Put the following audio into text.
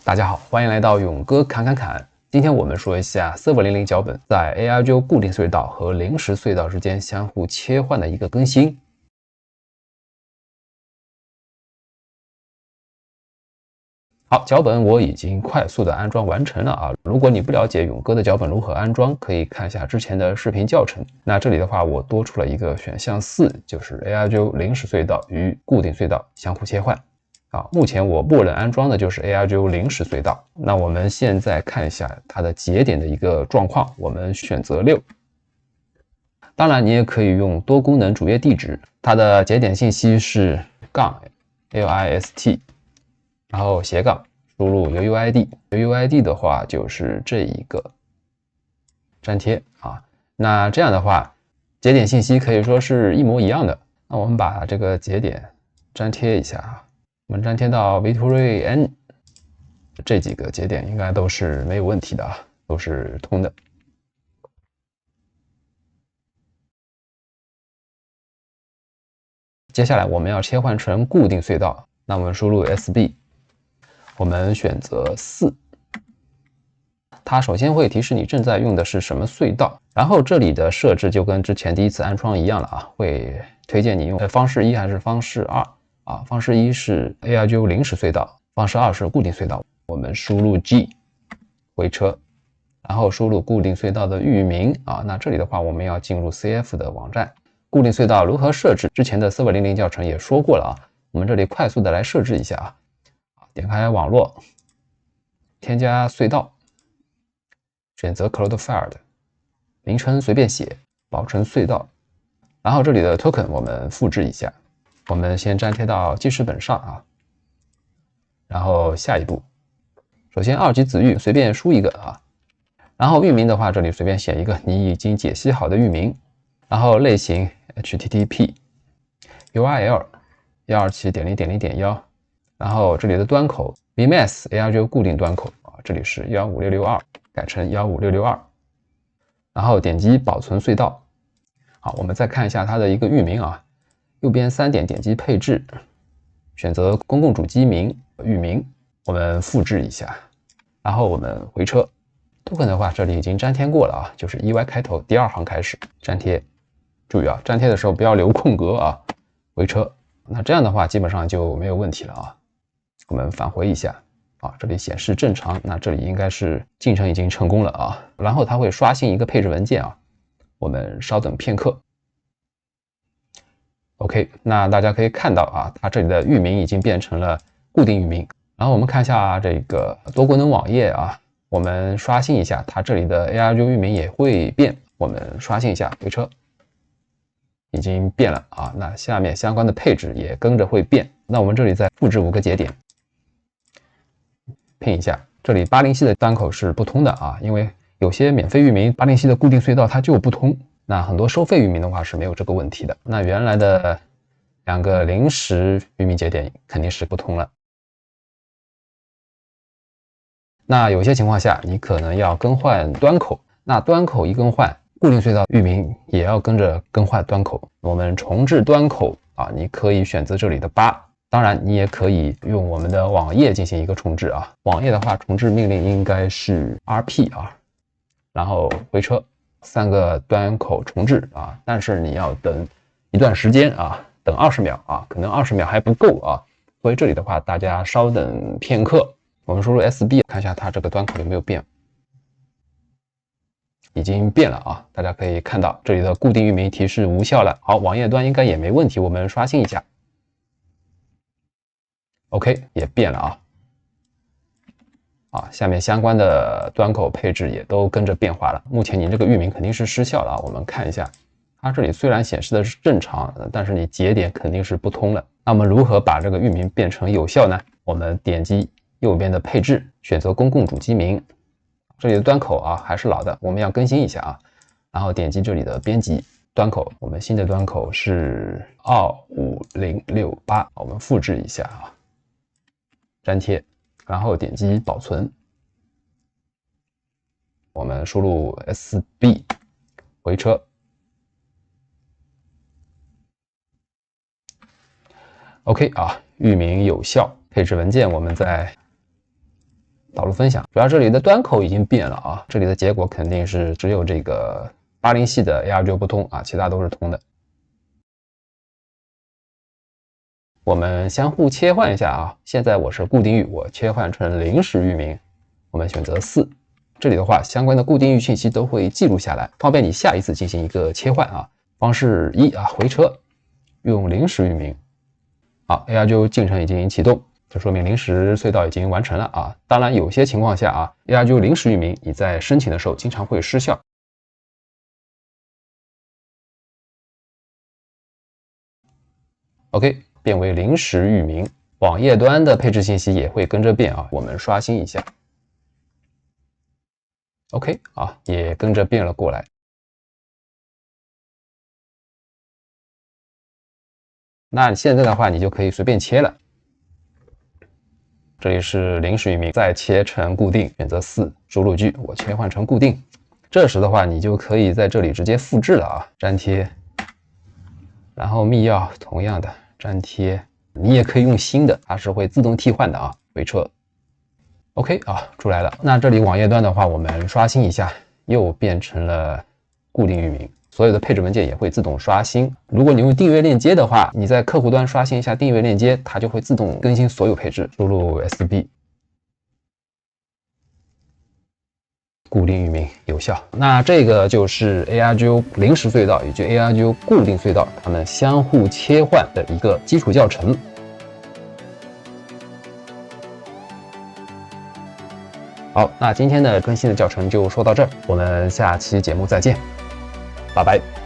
大家好，欢迎来到勇哥侃侃侃。今天我们说一下 Server00脚本在 ARGO 固定隧道和临时隧道之间相互切换的一个更新。好，脚本我已经快速的安装完成了啊！如果你不了解勇哥的脚本如何安装，可以看一下之前的视频教程。那这里的话，我多出了一个选项4，就是 ARGO 临时隧道与固定隧道相互切换。目前我默认安装的就是 ARGO 临时隧道。那我们现在看一下它的节点的一个状况，我们选择6。当然，你也可以用多功能主页地址，它的节点信息是-list， 然后斜杠输入 UUID 的话就是这一个粘贴啊。那这样的话，节点信息可以说是一模一样的。那我们把这个节点粘贴一下啊。我们粘贴到 Victory N 这几个节点应该都是没有问题的啊，都是通的。接下来我们要切换成固定隧道，那我们输入 SB， 我们选择4。它首先会提示你正在用的是什么隧道，然后这里的设置就跟之前第一次安装一样了啊，会推荐你用方式1还是方式2。方式1是 ARGO 临时隧道，方式2是固定隧道。我们输入 G 回车，然后输入固定隧道的域名啊。那这里的话，我们要进入 CF 的网站。固定隧道如何设置？之前的 Server00教程也说过了啊。我们这里快速的来设置一下啊。点开网络，添加隧道，选择 Cloudfield， 名称随便写，保存隧道。然后这里的 token 我们复制一下。我们先粘贴到记事本上啊，然后下一步，首先2级子域随便输一个啊，然后域名的话，这里随便写一个你已经解析好的域名，然后类型 HTTP URL 127.0.0.1，然后这里的端口 VMS ARGO 固定端口啊，这里是15662，改成15662，然后点击保存隧道。好，我们再看一下它的一个域名啊。右边3点点击配置，选择公共主机名域名，我们复制一下，然后我们回车。token 的话，这里已经粘贴过了啊，就是 EY 开头第2行开始粘贴。注意啊，粘贴的时候不要留空格啊。回车，那这样的话基本上就没有问题了啊。我们返回一下啊，这里显示正常，那这里应该是进程已经成功了啊。然后它会刷新一个配置文件啊，我们稍等片刻。OK， 那大家可以看到啊，它这里的域名已经变成了固定域名。然后我们看一下这个多功能网页啊，我们刷新一下，它这里的 ARGO 域名也会变。我们刷新一下，回车，已经变了啊。那下面相关的配置也跟着会变。那我们这里再复制5个节点，拼一下，这里80系的端口是不通的啊，因为有些免费域名80系的固定隧道它就不通。那很多收费域名的话是没有这个问题的。那原来的2个临时域名节点肯定是不通了。那有些情况下你可能要更换端口，那端口一更换，固定隧道域名也要跟着更换端口。我们重置端口啊，你可以选择这里的8，当然你也可以用我们的网页进行一个重置啊。网页的话，重置命令应该是 RP 啊，然后回车。3个端口重置啊，但是你要等一段时间啊，等20秒啊，可能20秒还不够啊，所以这里的话大家稍等片刻。我们输入 SB 看一下它这个端口有没有变，已经变了啊，大家可以看到这里的固定域名提示无效了。好，网页端应该也没问题，我们刷新一下 OK 也变了啊。下面相关的端口配置也都跟着变化了。目前您这个域名肯定是失效了啊，我们看一下，它这里虽然显示的是正常，但是你节点肯定是不通了。那么如何把这个域名变成有效呢？我们点击右边的配置，选择公共主机名，这里的端口啊还是老的，我们要更新一下啊。然后点击这里的编辑端口，我们新的端口是25068，我们复制一下啊，粘贴。然后点击保存，我们输入 SB 回车。OK 啊，域名有效，配置文件我们再导入分享。主要这里的端口已经变了啊，这里的结果肯定是只有这个80系的 ARGO 不通啊，其他都是通的。我们相互切换一下啊，现在我是固定域，我切换成临时域名，我们选择4。这里的话，相关的固定域信息都会记录下来，方便你下一次进行一个切换啊。方式1啊，回车，用临时域名。好 ，ARGO 进程已经启动。这说明临时隧道已经完成了啊！当然，有些情况下啊 ，ARGO 临时域名你在申请的时候经常会失效。OK， 变为临时域名，网页端的配置信息也会跟着变啊。我们刷新一下 ，OK 啊，也跟着变了过来。那现在的话，你就可以随便切了。这里是临时域名，再切成固定，选择4，输入句，我切换成固定。这时的话，你就可以在这里直接复制了啊，粘贴，然后密钥同样的粘贴，你也可以用新的，它是会自动替换的啊。回车 ，OK 啊，出来了。那这里网页端的话，我们刷新一下，又变成了固定域名。所有的配置文件也会自动刷新。如果你用订阅链接的话，你在客户端刷新一下订阅链接，它就会自动更新所有配置。输入 SB， 固定域名有效。那这个就是 ARGO 临时隧道以及 ARGO 固定隧道它们相互切换的一个基础教程。好，那今天的更新的教程就说到这儿，我们下期节目再见。拜拜。